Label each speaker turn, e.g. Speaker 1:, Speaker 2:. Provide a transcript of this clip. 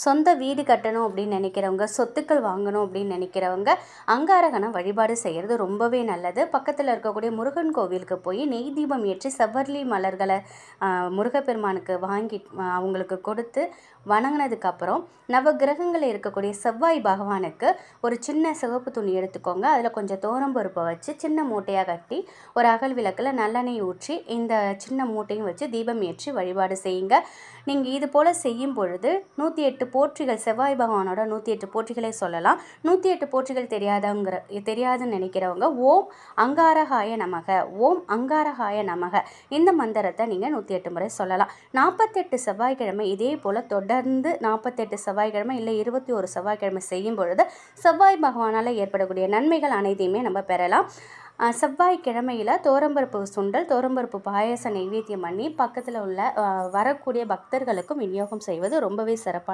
Speaker 1: சொந்த வீடு கட்டணும் அப்படின்னு நினைக்கிறவங்க, சொத்துக்கள் வாங்கணும் அப்படின்னு நினைக்கிறவங்க, அங்காரகனை வழிபாடு செய்கிறது ரொம்பவே நல்லது. பக்கத்தில் இருக்கக்கூடிய முருகன் கோவிலுக்கு போய் நெய் தீபம் ஏற்றி செவ்வரளி மலர்களை முருகப்பெருமானுக்கு வாங்கி அவங்களுக்கு கொடுத்து வணங்கினதுக்கப்புறம் நவகிரகங்களில் இருக்கக்கூடிய செவ்வாய் பகவானுக்கு ஒரு சின்ன சிவப்பு துணி எடுத்துக்கோங்க. அதில் கொஞ்சம் தோரம்பருப்பை வச்சு சின்ன மூட்டையாக கட்டி ஒரு அகல் விளக்கில் நல்லெண்ணெய் ஊற்றி இந்த சின்ன மூட்டையும் வச்சு தீபம் ஏற்றி வழிபாடு செய்யுங்க. நீங்கள் இது போல் செய்யும் பொழுது 108 போற்றிகள், செவ்வாய் பகவானோட 108 போற்றிகளை சொல்லலாம். 108 போற்றிகள் தெரியாதுன்னு நினைக்கிறவங்க ஓம் அங்காரகாய நமக, ஓம் அங்காரகாய நமக இந்த மந்திரத்தை நீங்கள் 108 முறை சொல்லலாம். 48 செவ்வாய்க்கிழமை இதே போல் தொடர்ந்து 48 செவ்வாய்க்கிழமை இல்லை 21 செவ்வாய்க்கிழமை செய்யும் பொழுது செவ்வாய் பகவானால் ஏற்படக்கூடிய நன்மைகள் அனைத்தையுமே நம்ம பெறலாம். செவ்வாய்க்கிழமையில் தோரம்பருப்பு சுண்டல், தோரம்பருப்பு பாயச நைவேத்தியம் பண்ணி பக்கத்தில் உள்ள வரக்கூடிய பக்தர்களுக்கும் விநியோகம் செய்வது ரொம்பவே சிறப்பான